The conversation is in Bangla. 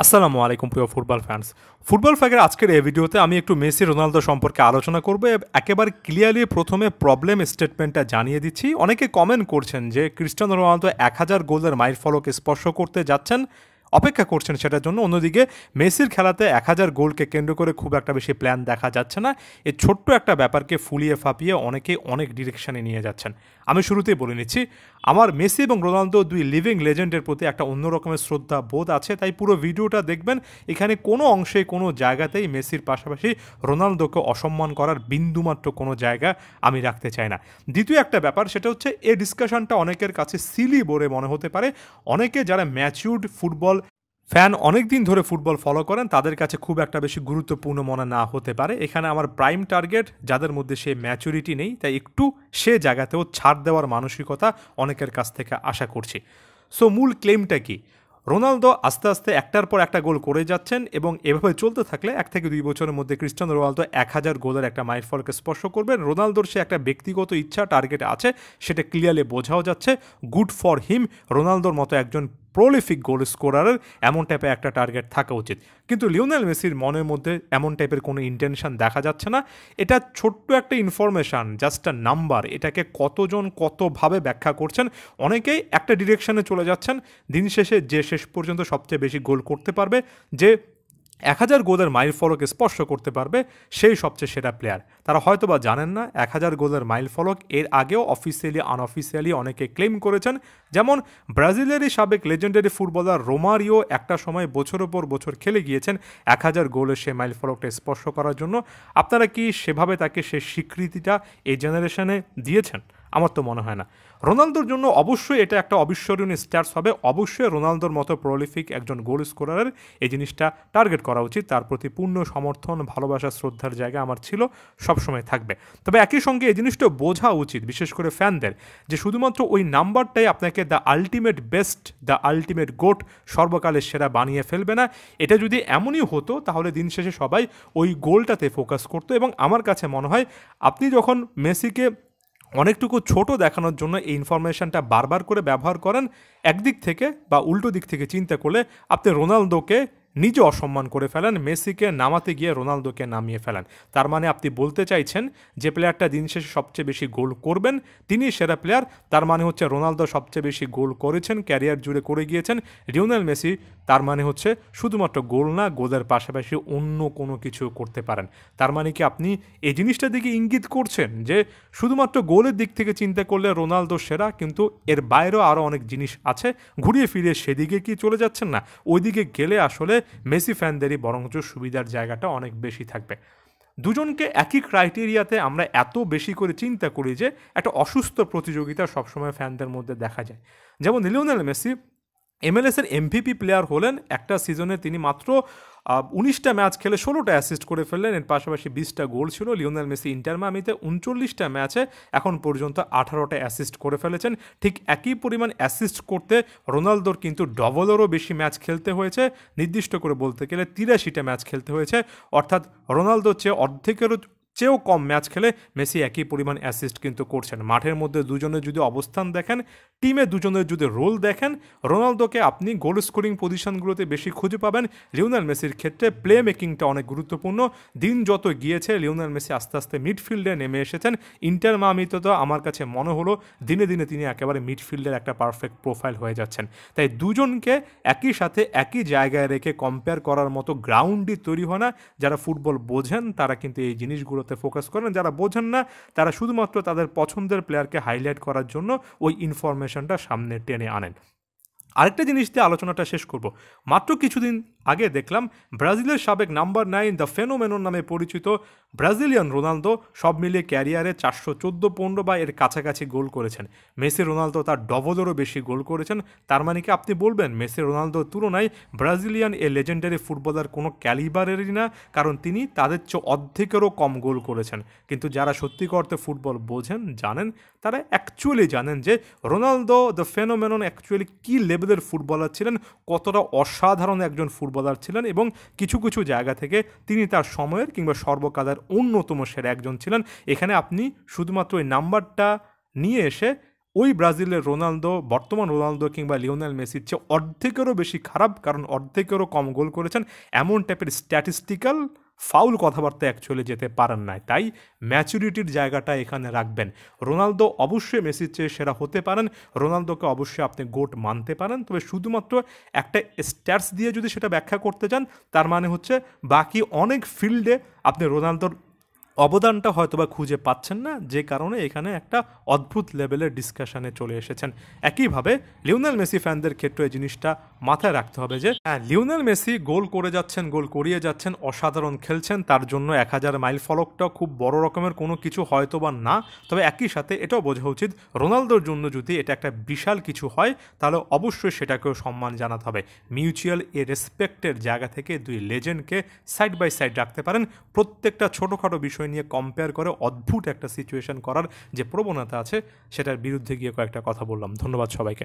আসসালামু আলাইকুম প্রিয় ফুটবল ফ্যান্স। ফুটবল ফ্যাগের আজকের এই ভিডিওতে আমি একটু মেসি রোনালদো সম্পর্কে আলোচনা করব। একেবারে ক্লিয়ারলি প্রথমে প্রবলেম স্টেটমেন্টটা জানিয়ে দিচ্ছি। অনেকে কমেন্ট করছেন যে ক্রিস্টিয়ানো রোনালদো ১০০০ গোলের মাইলফলক স্পর্শ করতে যাচ্ছেন, অপেক্ষা করছেন সেটার জন্য। অন্যদিকে মেসির খেলাতে ১০০০ গোলকে কেন্দ্র করে খুব একটা বেশি প্ল্যান দেখা যাচ্ছে না। এই ছোট্ট একটা ব্যাপারকে ফুলিয়ে ফাঁপিয়ে অনেকে অনেক ডিরেকশনে নিয়ে যাচ্ছেন। আমি শুরুতেই বলে নিচ্ছি, আমার মেসি এবং রোনালদো দুই লিভিং লেজেন্ডের প্রতি একটা অন্য রকমের শ্রদ্ধা বোধ আছে, তাই পুরো ভিডিওটা দেখবেন। এখানে কোনো অংশে কোনো জায়গাতেই মেসির পাশাপাশি রোনালদোকে অসম্মান করার বিন্দুমাত্র কোনো জায়গা আমি রাখতে চাই না। দ্বিতীয় একটা ব্যাপার, সেটা হচ্ছে এই ডিসকাশনটা অনেকের কাছে সিলি বলে মনে হতে পারে। অনেকে যারা ম্যাচিউরড ফুটবল ফ্যান, অনেক দিন ধরে ফুটবল ফলো করেন, তাদের কাছে খুব একটা বেশি গুরুত্বপূর্ণ মনে না হতে পারে। এখানে আমার প্রাইম টার্গেট যাদের মধ্যে সে ম্যাচুরিটি নেই, তাই একটু সে জায়গাতেও ছাড় দেওয়ার মানসিকতা অনেকের কাছ থেকে আশা করছি। সো মূল ক্লেমটা কি? রোনালদো আস্তে আস্তে একটার পর একটা গোল করে যাচ্ছেন এবং এভাবে চলতে থাকলে ১ থেকে ২ বছরের মধ্যে ক্রিস্টিয়ানো রোনালদো ১০০০ গোলের একটা মাইলফলকে স্পর্শ করবেন। রোনালদোর সে একটা ব্যক্তিগত ইচ্ছা, টার্গেট আছে, সেটা ক্লিয়ারলি বোঝাও যাচ্ছে। Good for him. রোনালদোর মতো একজন প্রলিফিক গোল স্কোরারের এমন টাইপের একটা টার্গেট থাকা উচিত। কিন্তু লিওনেল মেসির মনের মধ্যে এমন টাইপের কোনো ইন্টেনশন দেখা যাচ্ছে না। এটা ছোট্ট একটা ইনফরমেশান, জাস্ট আ নাম্বার। এটাকে কতজন কতভাবে ব্যাখ্যা করছেন, অনেকেই একটা ডিরেকশনে চলে যাচ্ছেন। দিন শেষে যে শেষ পর্যন্ত সবচেয়ে বেশি গোল করতে পারবে, যে ১০০০ গোলের মাইল ফলক স্পর্শ করতে পারবে, সেই সবচেয়ে সেরা প্লেয়ার। তারা হয়তো বা জানেন না ১০০০ গোলের মাইল ফলক এর আগেও অফিসিয়ালি আনঅফিসিয়ালি অনেকে ক্লেম করেছেন। যেমন ব্রাজিলেরই সাবেক লেজেন্ডারি ফুটবলার রোমারিও একটা সময় বছরের পর বছর খেলে গিয়েছেন ১০০০ গোলের সে মাইল ফলকটা স্পর্শ করার জন্য। আপনারা কি সেভাবে তাকে সে স্বীকৃতিটা এই জেনারেশনে দিয়েছেন? আমার তো মনে হয় না। রোনালদোর জন্য অবশ্যই এটা একটা অবিস্মরণীয় স্ট্যাটস হবে। অবশ্যই রোনালদোর মতো প্রলিফিক একজন গোল স্কোরারের এই জিনিসটা টার্গেট করা উচিত। তার প্রতি পূর্ণ সমর্থন, ভালোবাসা, শ্রদ্ধার জায়গা আমার ছিল, সবসময় থাকবে। তবে একই সঙ্গে এই জিনিসটা বোঝা উচিত, বিশেষ করে ফ্যানদের, যে শুধুমাত্র ওই নাম্বারটাই আপনাকে the ultimate best, the ultimate goat, সর্বকালের সেরা বানিয়ে ফেলবে না। এটা যদি এমনই হতো তাহলে দিন শেষে সবাই ওই গোলটাতে ফোকাস করতো। এবং আমার কাছে মনে হয় আপনি যখন মেসিকে অনেকটুকু ছোট দেখানোর জন্য এই ইনফরমেশনটা বারবার করে ব্যবহার করেন, একদিক থেকে বা উল্টো দিক থেকে চিন্তা করলে আপনি রোনালদোকে নিজে অসম্মান করে ফেলেন, মেসিকে নামাতে গিয়ে রোনালদোকে নামিয়ে ফেলেন। তার মানে আপনি বলতে চাইছেন যে প্লেয়ারটা দিন শেষে সবচেয়ে বেশি গোল করবেন তিনি সেরা প্লেয়ার। তার মানে হচ্ছে রোনালদো সবচেয়ে বেশি গোল করেছেন, ক্যারিয়ার জুড়ে করে গিয়েছেন। লিওনেল মেসি তার মানে হচ্ছে শুধুমাত্র গোল না, গোলের পাশাপাশি অন্য কোনো কিছু করতে পারেন। তার মানে কি আপনি এই জিনিসটা দিকে ইঙ্গিত করছেন যে শুধুমাত্র গোলের দিক থেকে চিন্তা করলে রোনালদো সেরা, কিন্তু এর বাইরেও আরও অনেক জিনিস আছে? ঘুরিয়ে ফিরিয়ে সেদিকে কি চলে যাচ্ছেন না? ওইদিকে গেলে আসলে মেসি ফ্যানদেরই বরঞ্চ সুবিধার জায়গাটা অনেক বেশি থাকবে। দুজনকে একই ক্রাইটেরিয়াতে আমরা এত বেশি করে চিন্তা করি যে একটা অসুস্থ প্রতিযোগিতা সবসময় ফ্যানদের মধ্যে দেখা যায়। যেমন লিওনেল মেসি এমএলএসের এমভিপি প্লেয়ার হলেন, একটা সিজনে তিনি মাত্র ১৯টা ম্যাচ খেলে ১৬টা অ্যাসিস্ট করে ফেললেন, এর পাশাপাশি ২০টা গোল ছিল। লিওনেল মেসি ইন্টার মায়ামিতে ৩৯টা ম্যাচে এখন পর্যন্ত ১৮টা অ্যাসিস্ট করে ফেলেছেন। ঠিক একই পরিমাণ অ্যাসিস্ট করতে রোনালদোর কিন্তু ডবলেরও বেশি ম্যাচ খেলতে হয়েছে, নির্দিষ্ট করে বলতে গেলে ৮৩টা ম্যাচ খেলতে হয়েছে। অর্থাৎ রোনালদোর চেয়ে অর্ধেকেরও চেয়েও কম ম্যাচ খেলে মেসি একই পরিমাণ অ্যাসিস্ট কিন্তু করছেন। মাঠের মধ্যে দুজনের যদি অবস্থান দেখেন, টিমে দুজনের যদি রোল দেখেন, রোনালদোকে আপনি গোল স্কোরিং পজিশনগুলোতে বেশি খুঁজে পাবেন। লিওনেল মেসির ক্ষেত্রে প্লে মেকিংটা অনেক গুরুত্বপূর্ণ। দিন যত গিয়েছে লিওনেল মেসি আস্তে আস্তে মিডফিল্ডে নেমে এসেছেন। ইন্টার মায়ামিতে তো আমার কাছে মনে হলো দিনে দিনে তিনি একেবারে মিডফিল্ডের একটা পারফেক্ট প্রোফাইল হয়ে যাচ্ছেন। তাই দুজনকে একই সাথে একই জায়গায় রেখে কম্পেয়ার করার মতো গ্রাউন্ডই তৈরি হয় না। যারা ফুটবল বোঝেন তারা কিন্তু এই জিনিসগুলোতে ফোকাস করেন, যারা বোঝেন না তারা শুধুমাত্র তাদের পছন্দের প্লেয়ারকে হাইলাইট করার জন্য ওই ইনফরমেশনটা সামনে টেনে আনেন। আরেকটা জিনিস দিয়ে আলোচনাটা শেষ করব। মাত্র কিছুদিন আগে দেখলাম ব্রাজিলের সাবেক নাম্বার 9 দ্য ফেনোমেনন নামে পরিচিত ব্রাজিলিয়ান রোনালদো সব মিলিয়ে ক্যারিয়ারে ৪১৪-১৫ বা এর কাছাকাছি গোল করেছেন। মেসি রোনালদো তার ডবলেরও বেশি গোল করেছেন। তার মানে কি আপনি বলবেন মেসি রোনালদোর তুলনায় ব্রাজিলিয়ান এ লেজেন্ডারি ফুটবলার কোনো ক্যালিবারেরই না? কারণ তিনি তাদের চেয়ে অর্ধেকেরও কম গোল করেছেন। কিন্তু যারা সত্যিকার অর্থে ফুটবল বোঝেন, জানেন, তারা অ্যাকচুয়ালি জানেন যে রোনালদো দ্য ফেনোমেনন অ্যাকচুয়ালি কী লেভেলের ফুটবলার ছিলেন, কতটা অসাধারণ একজন ফুটবলার ছিলেন, এবং কিছু কিছু জায়গা থেকে তিনি তার সময়ের কিংবা সর্বকালের অন্যতম সেরা একজন ছিলেন। এখানে আপনি শুধুমাত্র ওই নাম্বারটা নিয়ে এসে ওই ব্রাজিলের রোনালদো বর্তমান রোনালদো কিংবা লিওনেল মেসির চেয়ে অর্ধেকেরও বেশি খারাপ, কারণ অর্ধেকেরও কম গোল করেছেন, এমন টাইপের স্ট্যাটিস্টিক্যাল ফাউল কথাবার্তা অ্যাকচুয়ালি যেতে পারেন না। তাই ম্যাচুরিটির জায়গাটা এখানে রাখবেন। রোনালদো অবশ্যই মেসির চেয়ে সেরা হতে পারেন, রোনালদোকে অবশ্যই আপনি গোট মানতে পারেন, তবে শুধুমাত্র একটা স্ট্যাটস দিয়ে যদি সেটা ব্যাখ্যা করতে চান, তার মানে হচ্ছে বাকি অনেক ফিল্ডে আপনি রোনালদোর অবদানটা হয়তোবা খুঁজে পাচ্ছেন না, যে কারণে এখানে একটা অদ্ভুত লেভেলের ডিসকাশনে চলে এসেছেন। একইভাবে লিওনেল মেসি ফ্যানদের ক্ষেত্রে এই জিনিসটা মাথায় রাখতে হবে যে হ্যাঁ, লিওনেল মেসি গোল করে যাচ্ছেন, গোল করিয়ে যাচ্ছেন, অসাধারণ খেলছেন, তার জন্য 1000 মাইল ফলকটা খুব বড় রকমের কোনো কিছু হয়তোবা না, তবে একই সাথে এটাও বোঝা উচিত রোনালদোর জন্য যদি এটা একটা বিশাল কিছু হয় তাহলে অবশ্যই সেটাকেও সম্মান জানাতে হবে। মিউচুয়াল এ রেসপেক্টের জায়গা থেকে দুই লেজেন্ডকে সাইড বাই সাইড রাখতে পারেন, প্রত্যেকটা ছোটোখাটো বিষয় নিয়ে কম্পেয়ার করে অদ্ভুত একটা সিচুয়েশন করার যে প্রবণতা আছে সেটার বিরুদ্ধে গিয়ে কয়েকটা কথা বললাম। ধন্যবাদ সবাইকে।